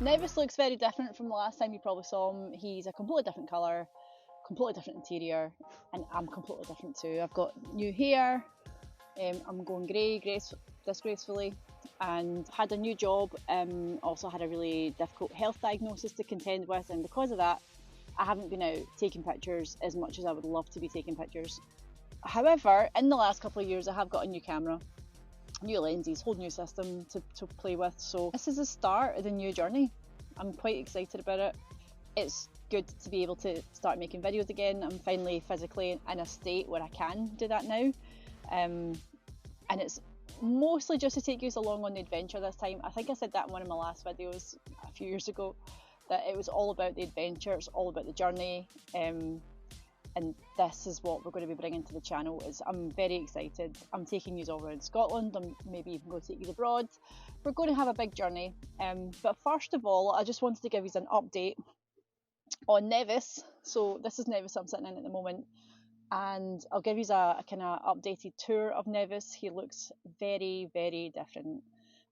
Nevis looks very different from the last time you probably saw him. He's a completely different colour, completely different interior, and I'm completely different too. I've got new hair, I'm going grey disgracefully, and had a new job, also had a really difficult health diagnosis to contend with, and because of that I haven't been out taking pictures as much as I would love to be taking pictures. However, in the last couple of years I have got a new camera, new lenses, whole new system to play with, so this is the start of the new journey. I'm quite excited about it. It's good to be able to start making videos again. I'm finally physically in a state where I can do that now, and it's mostly just to take you along on the adventure this time. I think I said that in one of my last videos a few years ago, that it was all about the adventure, it's all about the journey, and this is what we're going to be bringing to the channel. I'm very excited. I'm taking you all around Scotland, I'm maybe even going to take you abroad. We're going to have a big journey, but first of all I just wanted to give you an update on Nevis. So this is Nevis I'm sitting in at the moment, and I'll give you a kind of updated tour of Nevis. He looks very, very different.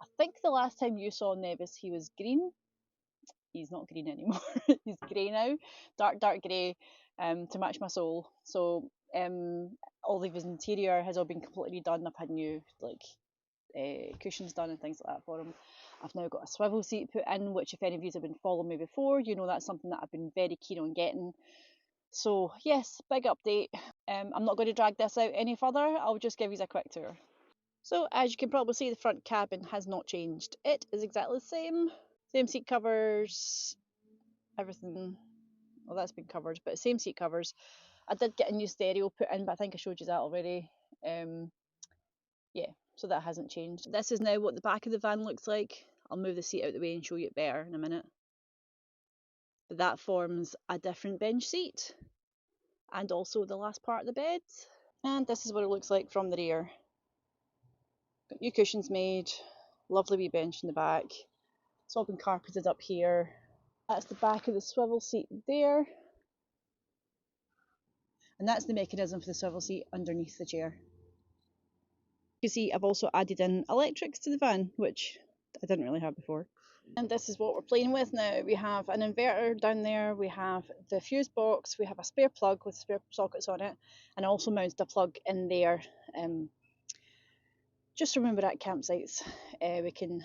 I think the last time you saw Nevis he was green. He's not green anymore. He's grey now, dark grey, to match my soul. So all of his interior has all been completely done. I've had new cushions done and things like that for him. I've now got a swivel seat put in, which if any of you have been following me before, you know that's something that I've been very keen on getting. So yes, big update. I'm not going to drag this out any further, I'll just give you a quick tour. So as you can probably see, the front cabin has not changed. It is exactly the same seat covers, everything. Well, that's been covered, but same seat covers. I did get a new stereo put in, but I think I showed you that already. Yeah, so that hasn't changed. This is now what the back of the van looks like. I'll move the seat out of the way and show you it better in a minute. But that forms a different bench seat, and also the last part of the bed. And this is what it looks like from the rear. Got new cushions made, lovely wee bench in the back. It's all been carpeted up here. That's the back of the swivel seat there. And that's the mechanism for the swivel seat underneath the chair. You can see I've also added in electrics to the van, which I didn't really have before. And this is what we're playing with now. We have an inverter down there, we have the fuse box, we have a spare plug with spare sockets on it, and I also mounted a plug in there. Just remember at campsites we can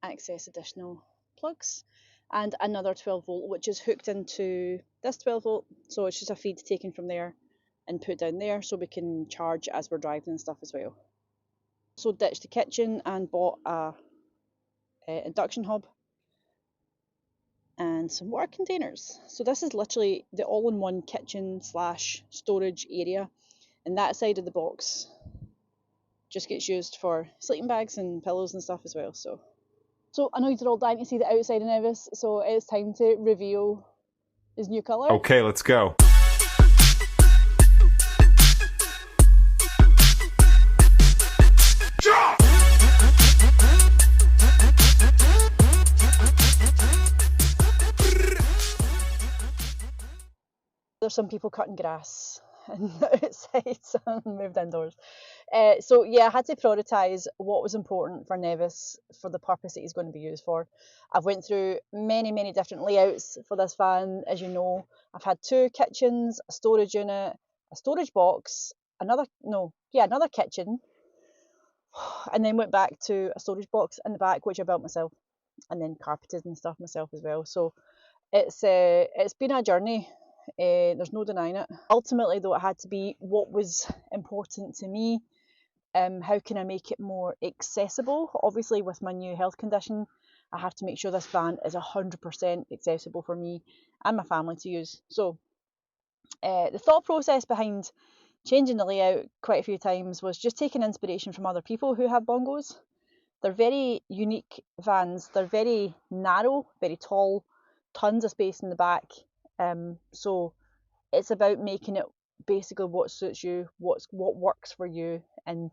access additional plugs, and another 12 volt which is hooked into this 12 volt, so it's just a feed taken from there and put down there so we can charge as we're driving and stuff as well. So ditched the kitchen and bought a induction hob and some water containers. So this is literally the all-in-one kitchen slash storage area, and that side of the box just gets used for sleeping bags and pillows and stuff as well. So I know you're all dying to see the outside of Nevis, so it's time to reveal his new colour. Okay, let's go. There's some people cutting grass outside, so I moved indoors. So yeah, I had to prioritise what was important for Nevis for the purpose that he's going to be used for. I've went through many different layouts for this van. As you know, I've had 2 kitchens, a storage unit, a storage box, another kitchen, and then went back to a storage box in the back, which I built myself, and then carpeted and stuff myself as well. So it's been a journey. There's no denying it. Ultimately though, it had to be what was important to me. How can I make it more accessible? Obviously with my new health condition, I have to make sure this van is 100% accessible for me and my family to use. So the thought process behind changing the layout quite a few times was just taking inspiration from other people who have bongos. They're very unique vans. They're very narrow, very tall, tons of space in the back. So it's about making it basically what suits you, what works for you. And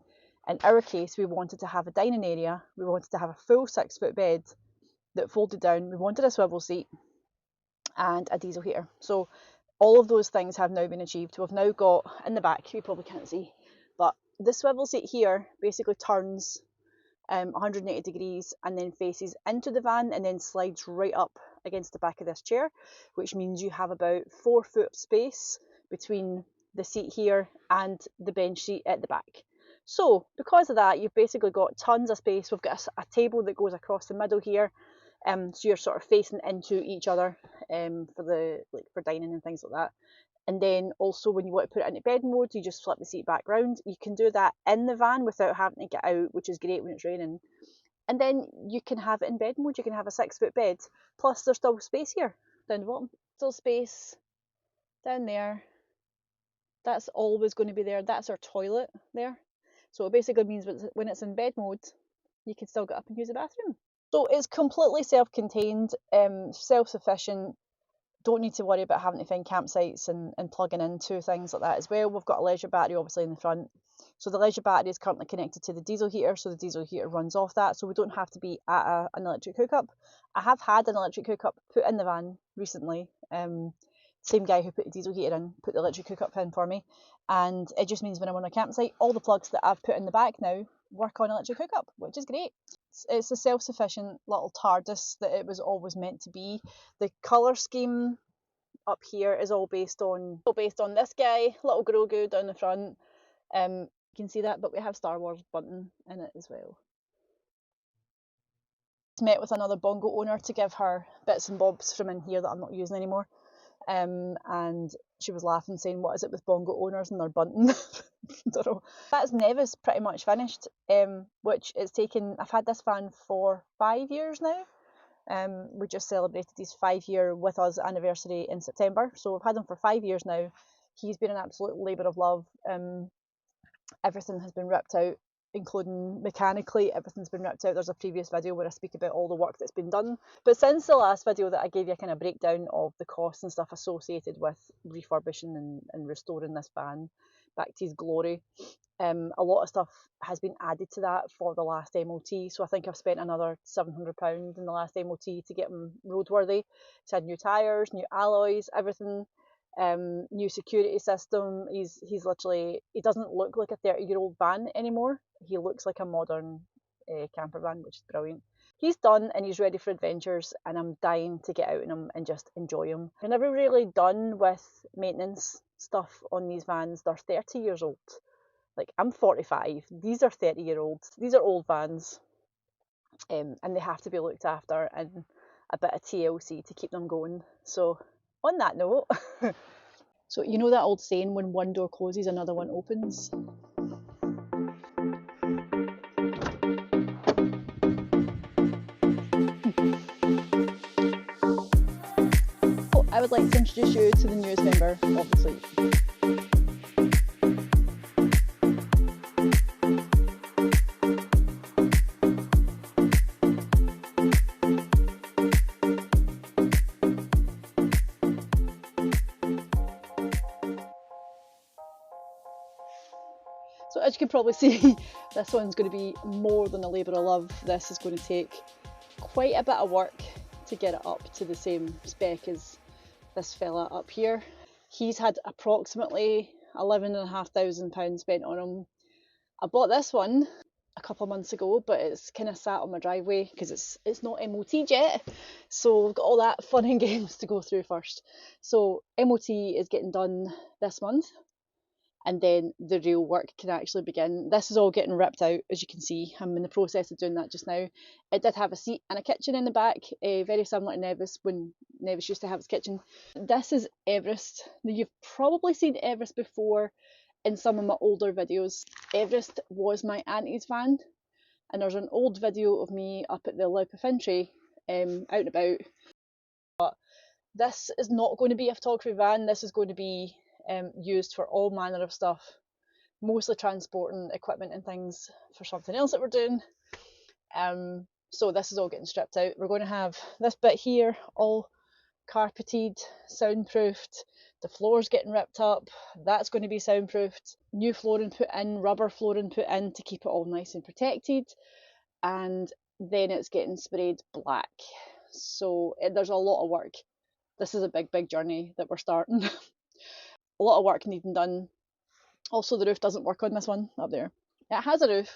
in our case, we wanted to have a dining area. We wanted to have a full 6-foot bed that folded down. We wanted a swivel seat and a diesel heater. So all of those things have now been achieved. We've now got in the back, you probably can't see, but the swivel seat here basically turns 180 degrees and then faces into the van and then slides right up against the back of this chair, which means you have about 4 foot of space between the seat here and the bench seat at the back. So because of that, you've basically got tons of space. We've got a table that goes across the middle here, so you're sort of facing into each other for dining and things like that. And then also when you want to put it into bed mode, you just flip the seat back round. You can do that in the van without having to get out, which is great when it's raining. And then you can have it in bed mode. You can have a 6-foot bed. Plus there's still space here down the bottom. Still space down there. That's always going to be there. That's our toilet there. So it basically means when it's in bed mode, you can still get up and use the bathroom. So it's completely self-contained, self-sufficient. Don't need to worry about having to find campsites and plugging into things like that as well. We've got a leisure battery obviously in the front. So the leisure battery is currently connected to the diesel heater, so the diesel heater runs off that, so we don't have to be at an electric hookup. I have had an electric hookup put in the van recently. Same guy who put the diesel heater in put the electric hookup in for me, and it just means when I'm on a campsite, all the plugs that I've put in the back now work on electric hookup, which is great. It's a self-sufficient little TARDIS that it was always meant to be. The colour scheme up here is all based on this guy, little Grogu down the front. You can see that, but we have Star Wars bunting in it as well. Met with another bongo owner to give her bits and bobs from in here that I'm not using anymore. And she was laughing, saying, "What is it with bongo owners and their bunting?" Don't know. That's Nevis pretty much finished, which it's taken. I've had this van for 5 years now. We just celebrated his 5-year with us anniversary in September, so we've had him for 5 years now. He's been an absolute labour of love. Everything has been ripped out, including mechanically, everything's been ripped out. There's a previous video where I speak about all the work that's been done. But since the last video that I gave you a kind of breakdown of the costs and stuff associated with refurbishing and restoring this van back to his glory, a lot of stuff has been added to that for the last MOT. So I think I've spent another £700 in the last MOT to get him roadworthy. He's had new tyres, new alloys, everything. New security system. He's literally, he doesn't look like a 30-year-old van anymore. He looks like a modern camper van, which is brilliant. He's done and he's ready for adventures, and I'm dying to get out in him and just enjoy him. I'm never really done with maintenance stuff on these vans. They're 30 years old. Like, I'm 45. These are 30-year-olds. These are old vans, and they have to be looked after and a bit of TLC to keep them going. So on that note, so you know that old saying, when one door closes, another one opens? I would like to introduce you to the newest member of the fleet. So as you can probably see, this one's going to be more than a labour of love. This is going to take quite a bit of work to get it up to the same spec as this fella up here. He's had approximately £11,500 spent on him. I bought this one a couple of months ago, but it's kind of sat on my driveway because it's not MOT yet, so we've got all that fun and games to go through first. So MOT is getting done this month, and then the real work can actually begin. This is all getting ripped out, as you can see. I'm in the process of doing that just now. It did have a seat and a kitchen in the back, very similar to Nevis, when Nevis used to have its kitchen. This is Everest. Now, you've probably seen Everest before in some of my older videos. Everest was my auntie's van, and there's an old video of me up at the Loop of Fintry out and about. But this is not going to be a photography van. This is going to be used for all manner of stuff, mostly transporting equipment and things for something else that we're doing. So this is all getting stripped out. We're going to have this bit here all carpeted, soundproofed. The floor's getting ripped up. That's going to be soundproofed. New flooring put in, rubber flooring put in to keep it all nice and protected. And then it's getting sprayed black. So there's a lot of work. This is a big journey that we're starting. A lot of work needing done. Also, the roof doesn't work on this one up there. It has a roof,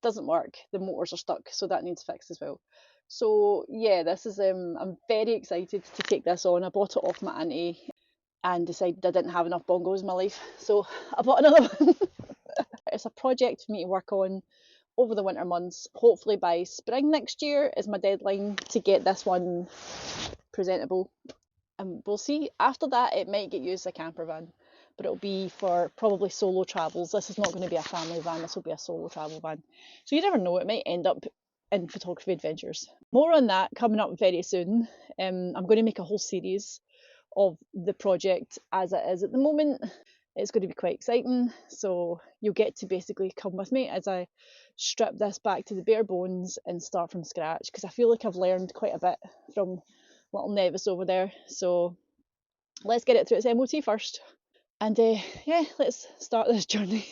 doesn't work. The motors are stuck, so that needs fixed as well. So yeah, this is I'm very excited to take this on. I bought it off my auntie and decided I didn't have enough bongos in my life, so I bought another one. It's a project for me to work on over the winter months. Hopefully by spring next year is my deadline to get this one presentable. And we'll see. After that, it might get used as a camper van, but it'll be for probably solo travels. This is not going to be a family van. This will be a solo travel van. So you never know, it might end up in photography adventures. More on that coming up very soon. I'm going to make a whole series of the project as it is at the moment. It's going to be quite exciting, so you'll get to basically come with me as I strip this back to the bare bones and start from scratch, because I feel like I've learned quite a bit from little Nevis over there. So let's get it through its MOT first, and yeah, let's start this journey.